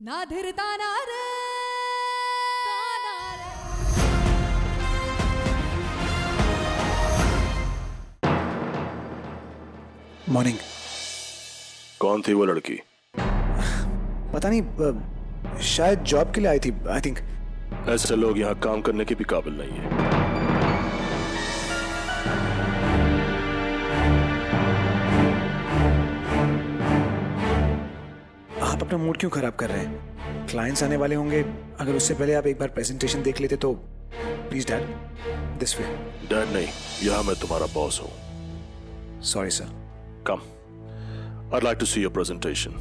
ना धीरता ना रे मॉर्निंग। कौन थी वो लड़की? पता नहीं, शायद जॉब के लिए आई थी, आई थिंक। ऐसे लोग यहाँ काम करने के भी काबिल नहीं है। आप अपना मूड क्यों खराब कर रहे हैं? क्लाइंट्स आने वाले होंगे, अगर उससे पहले आप एक बार प्रेजेंटेशन देख लेते तो। Please dad, this way. Dad नहीं, यहाँ मैं तुम्हारा बॉस हूँ। Sorry sir. Come, I'd like to see your presentation.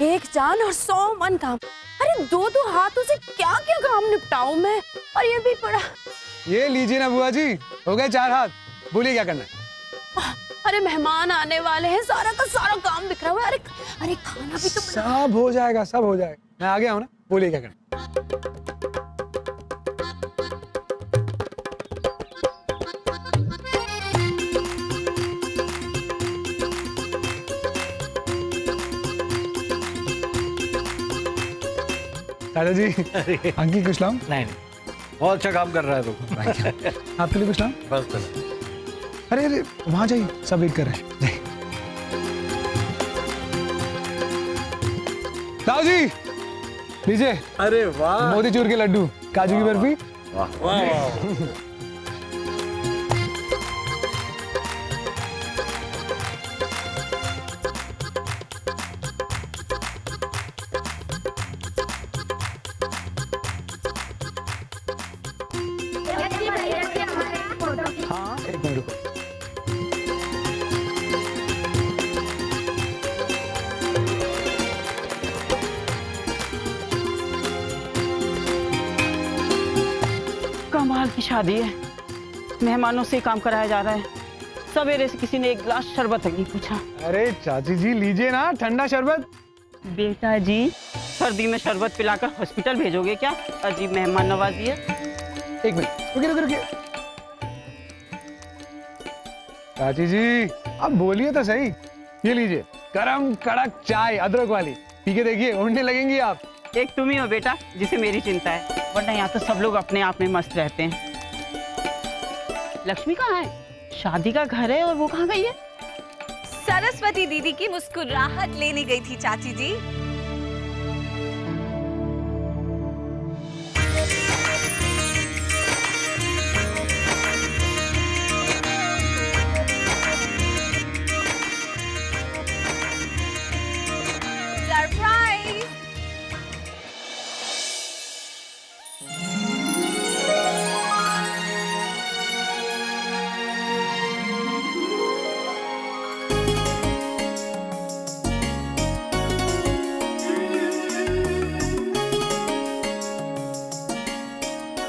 एक जान और 100 मन काम। अरे दो हाथों से क्या क्या काम निपटाऊं मैं, और ये भी पड़ा। ये लीजिए ना बुआ जी, हो गए 4 हाथ। बोलिए क्या करना है? अरे मेहमान आने वाले हैं, सारा का सारा काम बिखरा हुआ है। अरे अरे खाना भी तो सब हो जाएगा, सब हो जाएगा। मैं आ गया हूँ ना, बोलिए क्या करना है? दादा जी, अंकिल कुछ लाऊं? नहीं बहुत अच्छा काम कर रहा है तू। आपके लिए कुछ लाऊं? बस अरे अरे वहां जाइए, सब वेट कर रहे हैं। जाइए। लाओ जी, लीजिए। अरे वाह, मोतीचूर के लड्डू, काजू की बर्फी। वाह वाह। हाँ, एक मिनट रुको। कमाल की शादी है, मेहमानों से ही काम कराया जा रहा है। सवेरे से किसी ने एक गिलास शरबत तक नहीं पूछा। अरे चाची जी, लीजिए ना ठंडा शरबत। बेटा जी, सर्दी में शरबत पिलाकर हॉस्पिटल भेजोगे क्या? अजीब मेहमान नवाजी है। एक मिनट, रुकिए रुकिए रुकिए। चाची जी, अब बोलिए तो सही। ये लीजिए गरम कड़क चाय, अदरक वाली। पी के देखिए, उड़ने लगेंगी आप। एक तुम ही हो बेटा जिसे मेरी चिंता है, वरना यहाँ तो सब लोग अपने आप में मस्त रहते हैं। लक्ष्मी कहाँ है? शादी का घर है और वो कहाँ गई है? सरस्वती दीदी की मुस्कुराहट लेने गई थी चाची जी। सरप्राइज!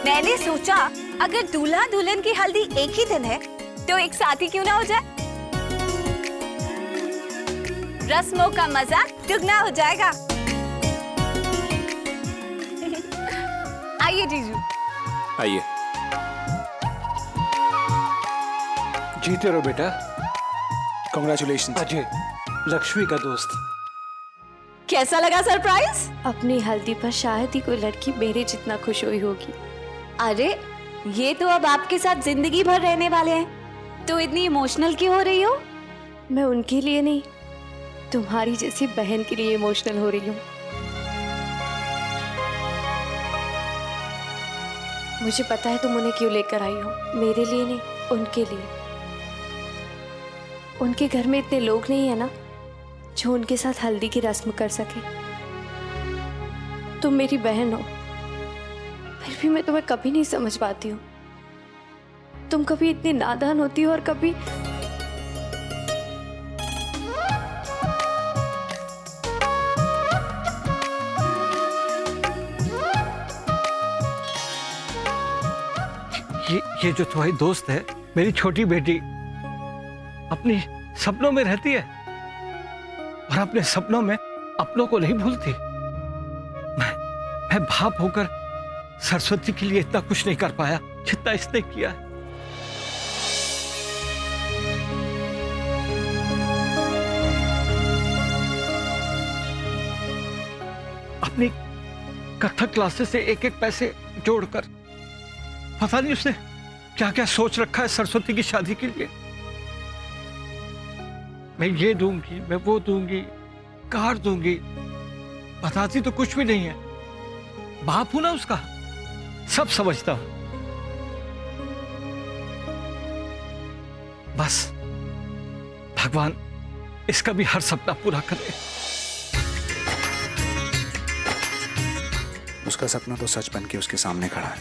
मैंने सोचा अगर दूल्हा दुल्हन की हल्दी एक ही दिन है तो एक साथ ही क्यों ना हो जाए। रस्मों का मजा दुगना हो जाएगा। आइए जीजू। आइए। जीते रहो बेटा। कॉन्ग्रेचुलेशन। अजय, लक्ष्मी का दोस्त। कैसा लगा सरप्राइज? अपनी हल्दी पर शायद ही कोई लड़की मेरे जितना खुश हुई होगी। अरे ये तो अब आपके साथ जिंदगी भर रहने वाले हैं, तो इतनी इमोशनल क्यों हो रही हो? मैं उनके लिए नहीं, तुम्हारी जैसी बहन के लिए इमोशनल हो रही हूँ। मुझे पता है तुम उन्हें क्यों लेकर आई हो, मेरे लिए नहीं, उनके लिए। उनके घर में इतने लोग नहीं है ना जो उनके साथ हल्दी की रस्म कर सके। तुम मेरी बहन हो, फिर भी मैं तुम्हें कभी नहीं समझ पाती हूँ। तुम कभी इतनी नादान होती हो और कभी ये जो तुम्हारी दोस्त है, मेरी छोटी बेटी, अपनी सपनों में रहती है और अपने सपनों में अपनों को नहीं भूलती। मैं बाप होकर सरस्वती के लिए इतना कुछ नहीं कर पाया जितना इसने किया है। अपनी कथक क्लासेस से एक एक पैसे जोड़कर पता नहीं उसने क्या क्या सोच रखा है सरस्वती की शादी के लिए। मैं ये दूंगी, मैं वो दूंगी, कार दूंगी, बताती तो कुछ भी नहीं है। बाप हूं ना उसका, सब समझता हूं। बस भगवान इसका भी हर सपना पूरा करे। उसका सपना तो सच बन के उसके सामने खड़ा है,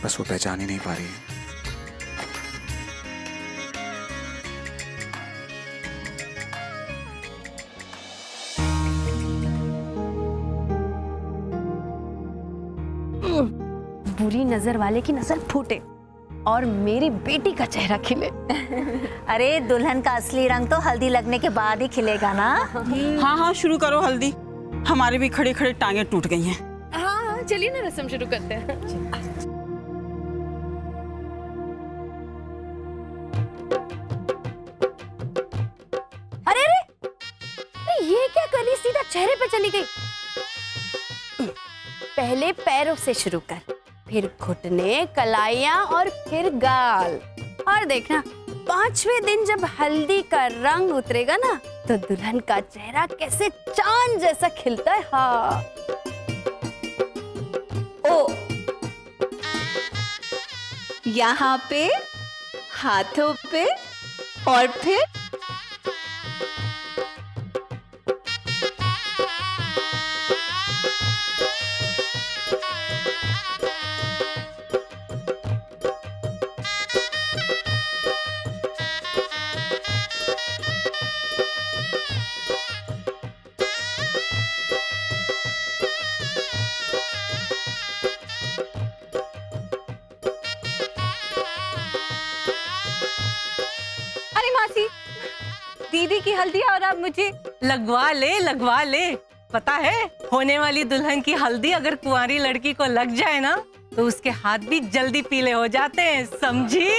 बस वो पहचान ही नहीं पा रही है। बुरी नजर वाले की नजर फूटे और मेरी बेटी का चेहरा खिले। अरे दुल्हन का असली रंग तो हल्दी लगने के बाद ही खिलेगा ना। हाँ हाँ शुरू करो हल्दी, हमारे भी खड़े खड़े टांगे टूट गई हैं। हाँ चलिए ना रस्म शुरू करते हैं। अरे अरे ये क्या कर रही, सीधा चेहरे पे चली गई। पहले पैरों से शुरू कर, फिर घुटने, कलाइयां और फिर गाल। और देखना 5वें दिन जब हल्दी का रंग उतरेगा ना तो दुल्हन का चेहरा कैसे चांद जैसा खिलता है। हाँ ओ यहाँ पे, हाथों पे और फिर दीदी की हल्दी और अब मुझे लगवा ले। पता है होने वाली दुल्हन की हल्दी अगर कुंवारी लड़की को लग जाए ना तो उसके हाथ भी जल्दी पीले हो जाते हैं, समझी?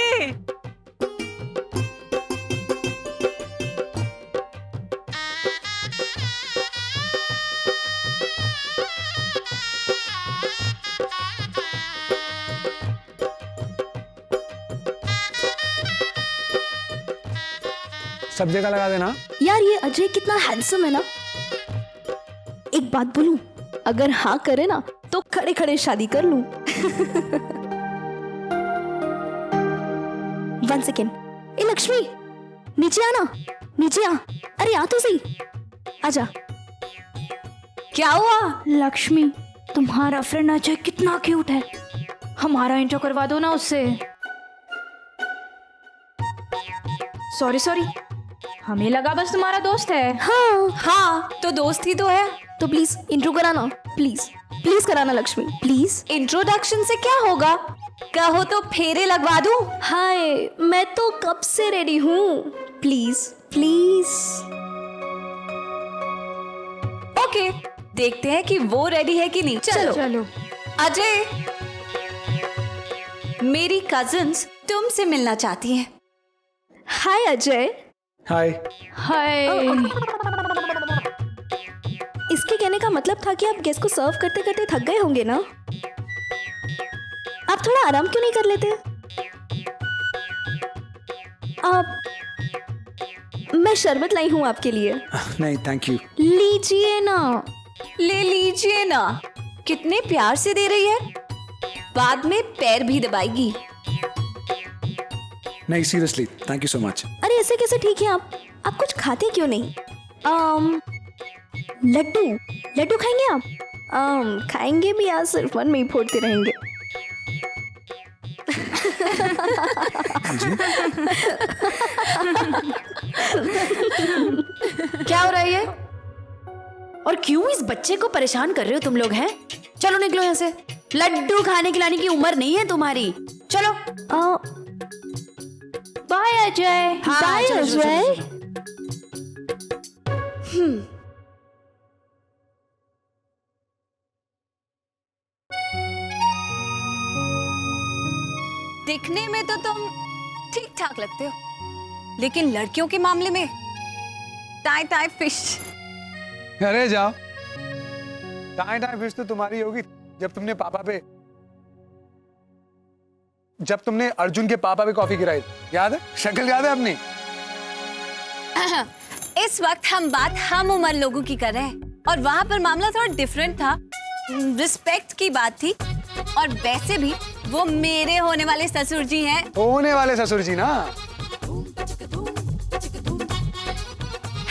सब जगह लगा देना। यार ये अजय कितना हैंडसम है ना। एक बात बोलूं, अगर हाँ करे ना तो खड़े खड़े शादी कर लूं। 1 सेकेंड। ए लक्ष्मी नीचे आना, नीचे आ। अरे आ तो सही, आजा। क्या हुआ? लक्ष्मी तुम्हारा फ्रेंड अजय कितना क्यूट है, हमारा इंट्रो करवा दो ना उससे। सॉरी हमें लगा बस तुम्हारा दोस्त है। हाँ तो दोस्त ही तो है। तो प्लीज इंट्रो कराना, प्लीज कराना लक्ष्मी, प्लीज। इंट्रोडक्शन से क्या होगा, कहो तो फेरे लगवा दूं। हाय मैं तो कब से रेडी हूँ, प्लीज। ओके देखते हैं कि वो रेडी है कि नहीं। चलो। अजय, मेरी कजिन्स तुमसे मिलना चाहती हैं। हाय अजय। हाय। इसके कहने का मतलब था कि आप गेस्ट को सर्व करते करते थक गए होंगे ना। आप थोड़ा आराम क्यों नहीं कर लेते? मैं शरबत लाई हूँ आपके लिए। नहीं थैंक यू। लीजिए ना। ले लीजिए ना। कितने प्यार से दे रही है, बाद में पैर भी दबाएगी। नहीं seriously thank you so much. अरे ऐसे कैसे ठीक है आप कुछ खाते क्यों नहीं? लड्डू खाएंगे आप? खाएंगे भी, आज सिर्फ मन में ही फोड़ते रहेंगे। क्या हो रहा है ये? और क्यों इस बच्चे को परेशान कर रहे हो तुम लोग हैं? चलो निकलो यहाँ से, लड्डू खाने खिलाने की उम्र नहीं है तुम्हारी, चलो। बाय अजय। बाय अजय। दिखने में तो तुम ठीक ठाक लगते हो, लेकिन लड़कियों के मामले में टाई टाई फिश। अरे जाओ, टाई टाई फिश तो तुम्हारी होगी जब तुमने अर्जुन के पापा पे कॉफी गिराई। याद है? शक्ल याद है अपनी? इस वक्त हम बात हम उम्र लोगों की कर रहे हैं, और वहां पर मामला थोड़ा डिफरेंट था। रिस्पेक्ट की बात थी, और वैसे भी वो मेरे होने वाले ससुर जी हैं। होने वाले ससुर जी ना?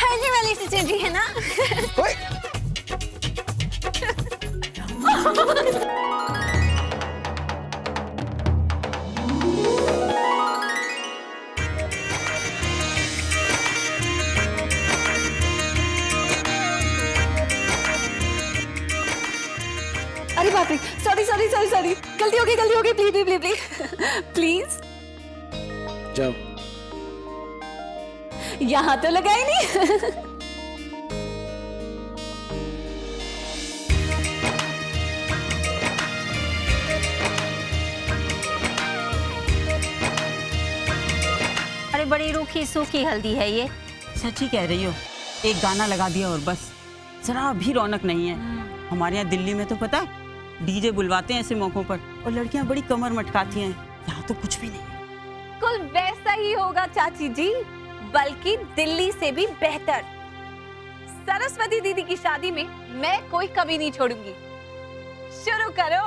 होने वाले ससुर जी है ना? ओए! अरे बाप रे, सॉरी सॉरी सॉरी सॉरी, गलती हो गई प्लीज प्लीज प्लीज प्लीज। जाओ। यहाँ तो लगा ही नहीं। अरे बड़ी रूखी सूखी हल्दी है ये। सच्ची कह रही हो, एक गाना लगा दिया और बस, जरा भी रौनक नहीं है। हमारे यहाँ दिल्ली में तो पता है, डीजे बुलवाते हैं ऐसे मौकों पर, और लड़कियां बड़ी कमर मटकाती हैं। यहाँ तो कुछ भी नहीं। बिल्कुल वैसा ही होगा चाची जी, बल्कि दिल्ली से भी बेहतर। सरस्वती दीदी की शादी में मैं कोई कमी नहीं छोड़ूंगी। शुरू करो।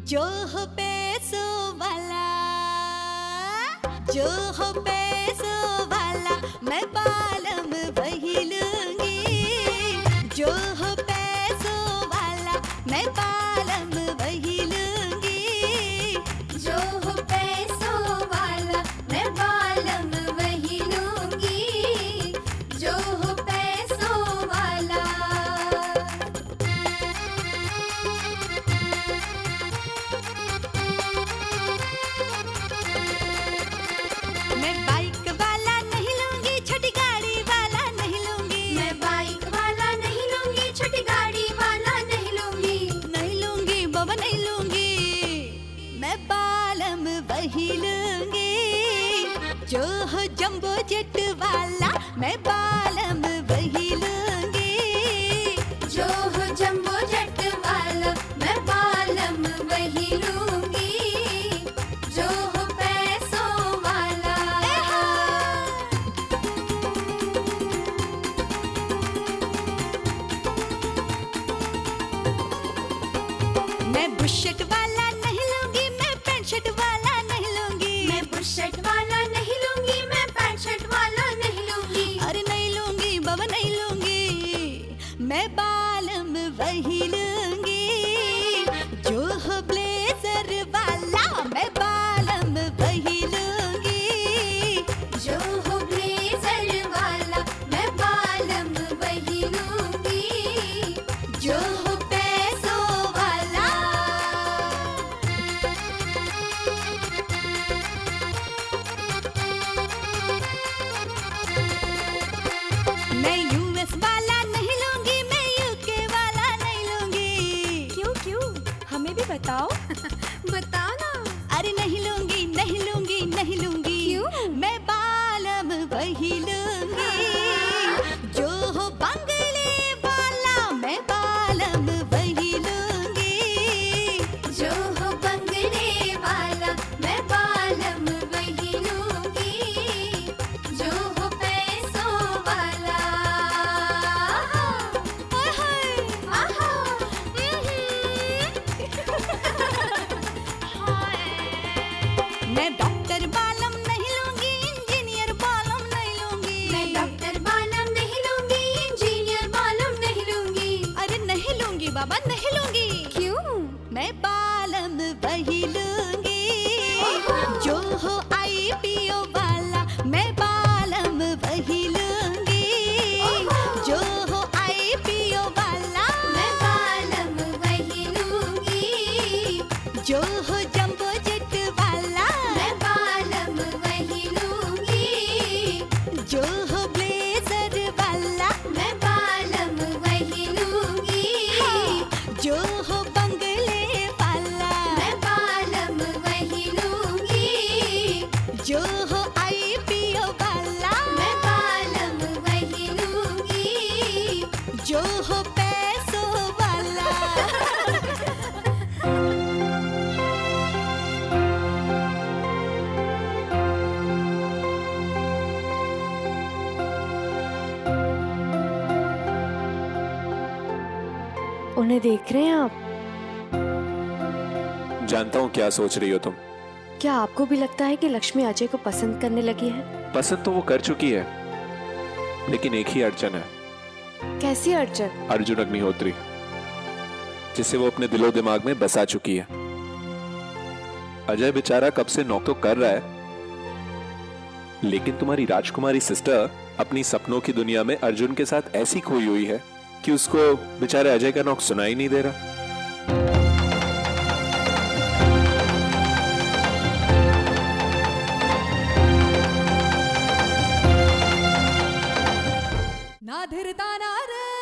जो हो पैसों वाला, जो हो पैसों वाला, मैं बालम वही लूंगी। जो हो पैसों वाला, मैं बालम वही लूंगी। जो हो पैसों वाला, मैं बालम वही लूंगी। जो हो पैसों वाला। मैं बाइक वाला नहीं लूंगी, छोटी गाड़ी वाला नहीं लूंगी। मैं बाइक वाला नहीं लूंगी, छोटी गाड़ी वाला नहीं लूंगी। नहीं लूंगी बाबा नहीं लूंगी, मैं बालम वही लूंगी। जो हो जंबो जेट वाला, मैं बालम वही लूंगी। जो हो जंबो जेट वाला, मैं बालम वही लूंगी। जो हो पैसों वाला। मैं बुशर्ट वाला नहीं लूंगी, मैं पैंट शर्ट वाला नहीं लूंगी। मैं बुशर्ट वाला नहीं लूंगी, मैं पैंट शर्ट वाला नहीं लूंगी। अरे नहीं लूंगी बाबा नहीं लूंगी, मैं बालम वही लूंगी। जो हो ब्लेजर वाला, मैं बालम वही लूंगी। जो हो ब्लेजर वाला, मैं बालम वही लूंगी। जो हो पैसों वाला। मैं यूएस वाला नहीं लूंगी, मैं यूके वाला नहीं लूंगी। क्यों क्यों, हमें भी बताओ। बताओ ना। अरे नहीं लूंगी नहीं लूंगी नहीं लूंगी। क्यों? मैं बालम वही लूंगी। जो हो बंगले वाला, मैं बालम वही लूंगी। जो हो बंगले वाला, मैं बालम वही लूंगी। जो हो पैसों वाला। ओए होए, आहा, मैं डॉक्टर बालम नहीं लूंगी, इंजीनियर बालम नहीं लूंगी। मैं डॉक्टर बालम नहीं लूंगी, इंजीनियर बालम नहीं लूंगी। अरे नहीं लूंगी बाबा नहीं लूंगी। क्यों? मैं बालम वही लूंगी। जो हो आईपीओ वाला, मैं बालम वही लूंगी। जो हो आईपीओ वाला, उन्हें देख रहे हैं आप? जानता हूँ क्या सोच रही हो तुम। क्या आपको भी लगता है कि लक्ष्मी अजय को पसंद करने लगी है? पसंद तो वो कर चुकी है, लेकिन एक ही अड़चन है। कैसी अड़चन? अर्जुन अग्निहोत्री, जिसे वो अपने दिलो दिमाग में बसा चुकी है। अजय बेचारा कब से नौक तो कर रहा है, लेकिन तुम्हारी राजकुमारी सिस्टर अपनी सपनों की दुनिया में अर्जुन के साथ ऐसी खोई हुई है कि उसको बेचारे अजय का नौक सुनाई नहीं दे रहा। ना धीरता ना रे